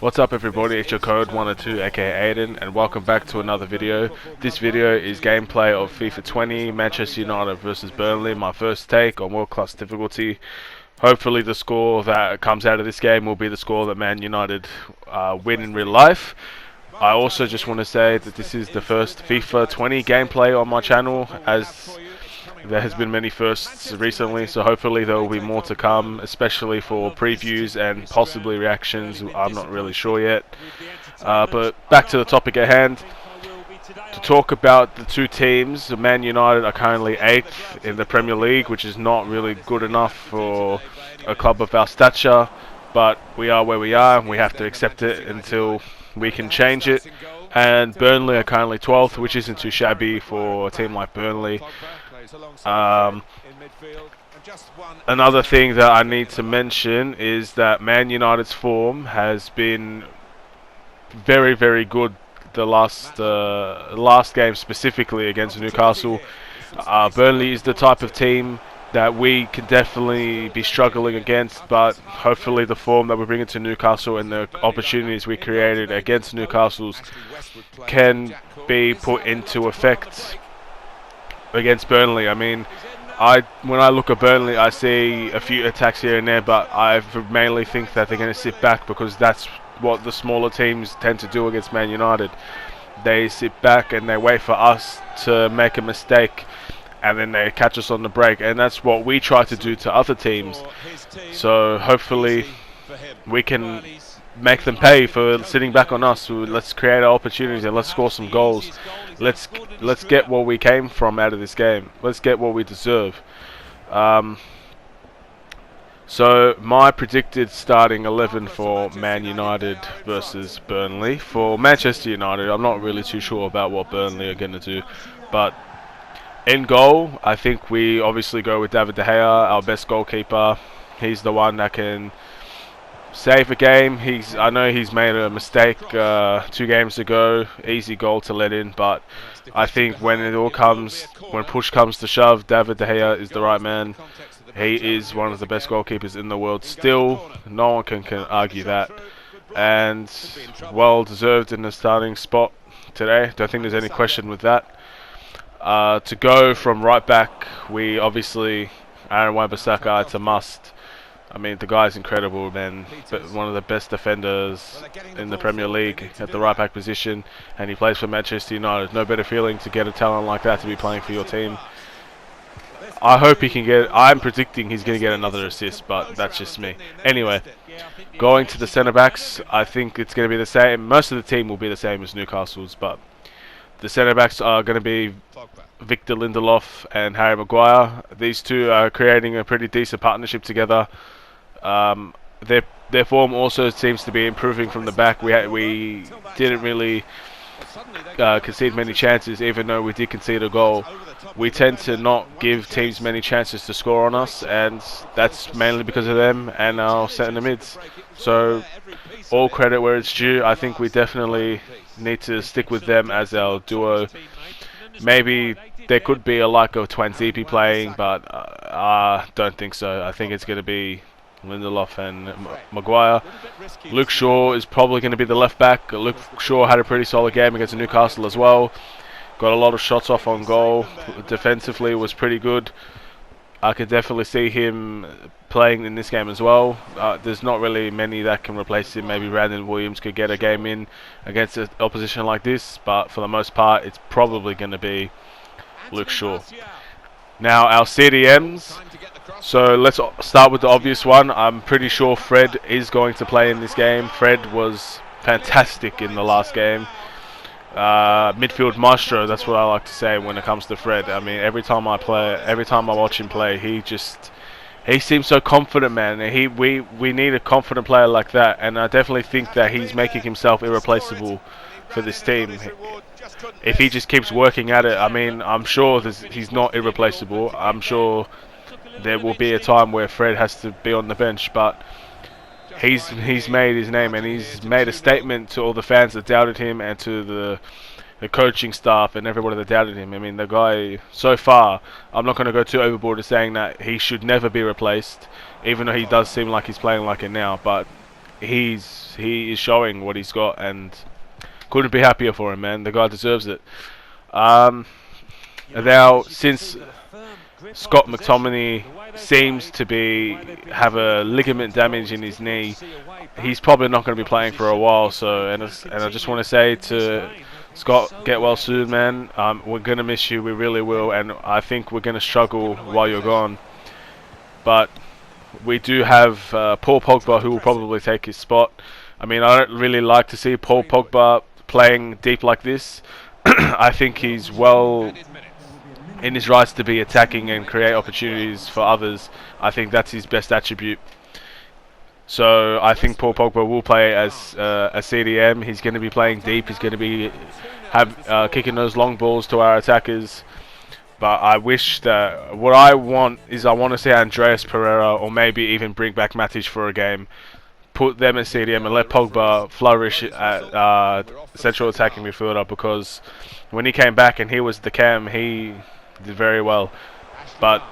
What's up everybody, it's your Code 102 aka Aiden and welcome back to another video. This video is gameplay of FIFA 20 Manchester United versus Burnley, my first take on world class difficulty. Hopefully the score that comes out of this game will be the score that Man United win in real life. I also just want to say that this is the first FIFA 20 gameplay on my channel, as there has been many firsts recently, so hopefully there will be more to come, especially for previews and possibly reactions. I'm not really sure yet. But back to the topic at hand. To talk about the two teams, Man United are currently 8th in the Premier League, which is not really good enough for a club of our stature, but we are where we are and we have to accept it until we can change it. And Burnley are currently 12th, which isn't too shabby for a team like Burnley. Another thing that I need to mention is that Man United's form has been very, very good the last game, specifically against Newcastle. Burnley is the type of team that we can definitely be struggling against, but hopefully the form that we bring into Newcastle and the opportunities we created against Newcastle's can be put into effect against Burnley. I mean, when I look at Burnley, I see a few attacks here and there, but I mainly think that they're going to sit back because that's what the smaller teams tend to do against Man United. They sit back and they wait for us to make a mistake, and then they catch us on the break, and that's what we try to do to other teams. So hopefully we can make them pay for sitting back on us. So let's create our opportunities and let's score some goals. Let's get what we came from out of this game. Let's get what we deserve. So my predicted starting 11 for Man United versus Burnley. For Manchester United, I'm not really too sure about what Burnley are going to do, but in goal, I think we obviously go with David De Gea, our best goalkeeper. He's the one that can save a game. I know he's made a mistake 2 games ago, easy goal to let in, but I think when push comes to shove, David De Gea is the right man. He is one of the best goalkeepers in the world still. No one can argue that, and well deserved in the starting spot today. Don't think there's any question with that. To go from right back, we obviously Aaron Wan-Bissaka, it's a must. I mean, the guy's incredible, man. One of the best defenders in the Premier League at the right back position, and he plays for Manchester United. No better feeling to get a talent like that to be playing for your team. I hope he can get. I'm predicting he's going to get another assist, but that's just me. Anyway, going to the centre backs, I think it's going to be the same. Most of the team will be the same as Newcastle's, but the centre backs are going to be Victor Lindelof and Harry Maguire. These two are creating a pretty decent partnership together. Their form also seems to be improving from the back. We didn't really concede many chances, even though we did concede a goal. We tend to not give teams many chances to score on us, and that's mainly because of them and our centre mids. So all credit where it's due. I think we definitely need to stick with them as our duo. Maybe there could be a like of Twanzebe playing, but I don't think so. I think it's going to be Lindelof and Maguire. Luke Shaw is probably going to be the left back. Luke Shaw had a pretty solid game against Newcastle as well. Got a lot of shots off on goal. Defensively was pretty good. I could definitely see him playing in this game as well. There's not really many that can replace him. Maybe Brandon Williams could get a game in against an opposition like this, but for the most part, it's probably going to be Luke Shaw. Now, our CDMs. So let's start with the obvious one. I'm pretty sure Fred is going to play in this game. Fred was fantastic in the last game. Midfield maestro, that's what I like to say when it comes to Fred. I mean, every time I watch him play, he seems so confident, man. We need a confident player like that, and I definitely think that he's making himself irreplaceable for this team. If he just keeps working at it, I mean, I'm sure he's not irreplaceable. I'm sure there will be a time where Fred has to be on the bench, but he's made his name, and he's made a statement to all the fans that doubted him and to the coaching staff and everybody that doubted him. I mean, the guy, so far, I'm not going to go too overboard to saying that he should never be replaced, even though he does seem like he's playing like it now, but he is showing what he's got, and couldn't be happier for him, man. The guy deserves it. Now, since Scott McTominay seems to have a ligament damage in his knee, he's probably not going to be playing for a while. So, and I just want to say to Scott, get well soon, man. We're going to miss you, we really will, and I think we're going to struggle while you're gone. But we do have Paul Pogba, who will probably take his spot. I mean, I don't really like to see Paul Pogba playing deep like this. I think he's well in his rights to be attacking and create opportunities for others. I think that's his best attribute. So I think Paul Pogba will play as a CDM. He's going to be playing deep. He's going to be kicking those long balls to our attackers. But I wish that what I want to see Andreas Pereira, or maybe even bring back Matic for a game, put them at CDM and let Pogba flourish at central attacking midfielder, because when he came back and he was the cam, he did very well. But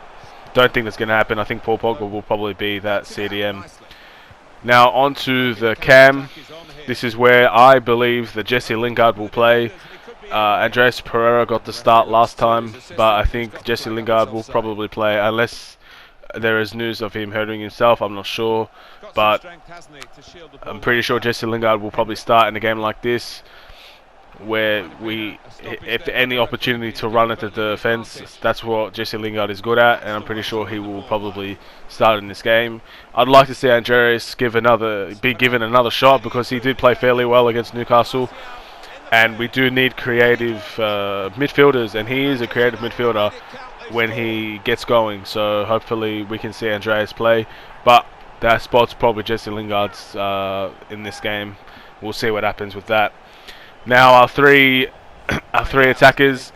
don't think that's going to happen. I think Paul Pogba will probably be that CDM. Now on to the cam. This is where I believe that Jesse Lingard will play. Andreas Pereira got the start last time, but I think Jesse Lingard will probably play unless there is news of him hurting himself. I'm not sure, but I'm pretty sure Jesse Lingard will probably start in a game like this, where if any opportunity to run at the defense, that's what Jesse Lingard is good at, and I'm pretty sure he will probably start in this game. I'd like to see Andreas be given another shot, because he did play fairly well against Newcastle, and we do need creative midfielders, and he is a creative midfielder when he gets going. So hopefully we can see Andreas play, but that spot's probably Jesse Lingard's in this game. We'll see what happens with that. Now our three attackers,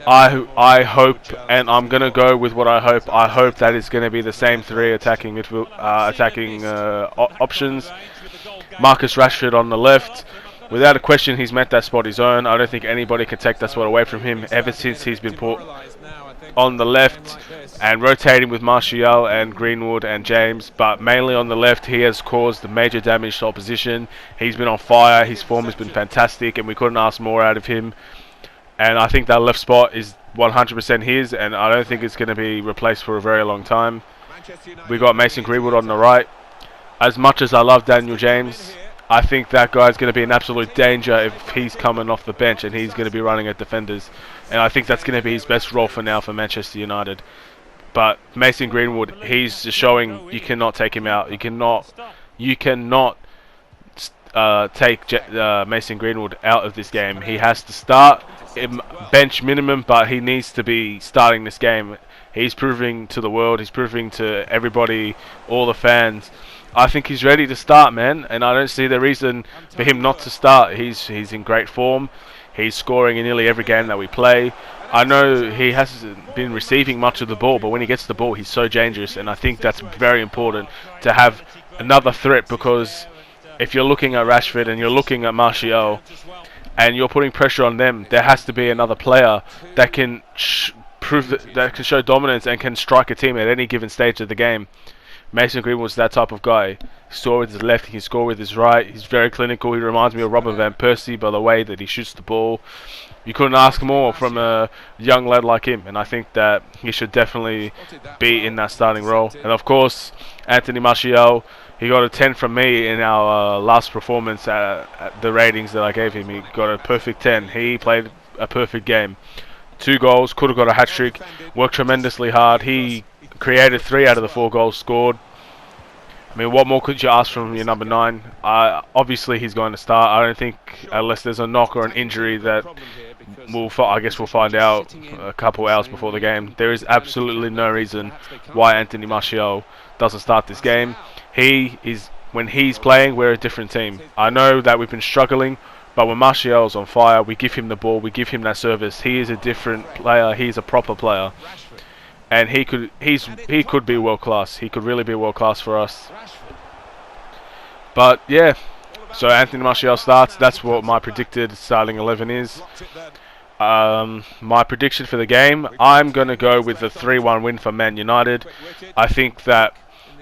I hope, and I'm gonna go with what I hope. I hope that it's gonna be the same three attacking options. Marcus Rashford on the left. Without a question, he's meant that spot his own. I don't think anybody can take that spot away from him ever since he's been put on the left and rotating with Martial and Greenwood and James, but mainly on the left. He has caused major damage to opposition. He's been on fire. His form has been fantastic, and we couldn't ask more out of him. And I think that left spot is 100% his, and I don't think it's going to be replaced for a very long time. We got Mason Greenwood on the right. As much as I love Daniel James, I think that guy's going to be an absolute danger if he's coming off the bench and he's going to be running at defenders. And I think that's going to be his best role for now for Manchester United. But Mason Greenwood, he's just showing you cannot take him out. You cannot take Mason Greenwood out of this game. He has to start bench minimum, but he needs to be starting this game. He's proving to the world, he's proving to everybody, all the fans, I think he's ready to start, man, and I don't see the reason for him not to start. He's in great form. He's scoring in nearly every game that we play. I know he hasn't been receiving much of the ball, but when he gets the ball, he's so dangerous, and I think that's very important to have another threat, because if you're looking at Rashford and you're looking at Martial and you're putting pressure on them, there has to be another player that can that can show dominance and can strike a team at any given stage of the game. Mason Greenwood's that type of guy. He score with his left, he can score with his right. He's very clinical. He reminds me of Robin van Persie by the way that he shoots the ball. You couldn't ask more from a young lad like him, and I think that he should definitely be in that starting role. And of course, Anthony Martial, he got a 10 from me in our last performance at the ratings that I gave him. He got a perfect 10. He played a perfect game. 2 goals, could have got a hat-trick, worked tremendously hard. He created 3 out of the 4 goals scored. I mean, what more could you ask from your number 9? Obviously, he's going to start. I don't think, unless there's a knock or an injury that I guess we'll find out a couple hours before the game. There is absolutely no reason why Anthony Martial doesn't start this game. When he's playing, we're a different team. I know that we've been struggling, but when Martial's on fire, we give him the ball, we give him that service. He is a different player. He's a proper player. And he could be world class. He could really be world class for us. But yeah, so Anthony Martial starts. That's what my predicted starting 11 is. My prediction for the game, I'm going to go with the 3-1 win for Man United. I think that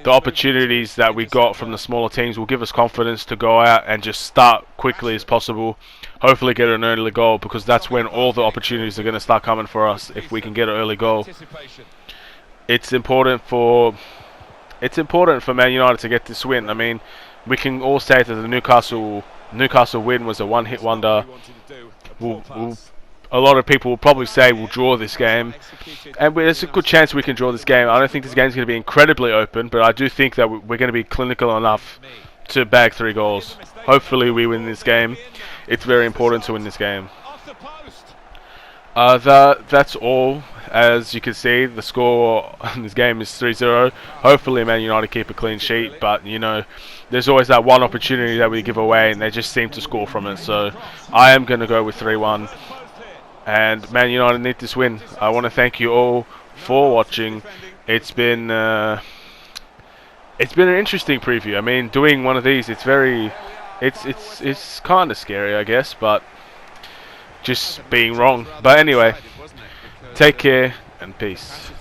the opportunities that we got from the smaller teams will give us confidence to go out and just start quickly as possible. Hopefully get an early goal, because that's when all the opportunities are going to start coming for us. If we can get an early goal, it's important for Man United to get this win. I mean, we can all say that the Newcastle win was a one-hit wonder. A lot of people will probably say we'll draw this game, and there's a good chance we can draw this game. I don't think this game's going to be incredibly open, but I do think that we're going to be clinical enough to bag 3 goals. Hopefully we win this game. It's very important to win this game. That's all. As you can see, the score in this game is 3-0. Hopefully Man United keep a clean sheet, but you know, there's always that one opportunity that we give away and they just seem to score from it. So I am going to go with 3-1. And Man United need this win. I want to thank you all for watching. It's been an interesting preview. I mean, doing one of these, it's kind of scary, I guess, but just being wrong. But anyway, take care and peace.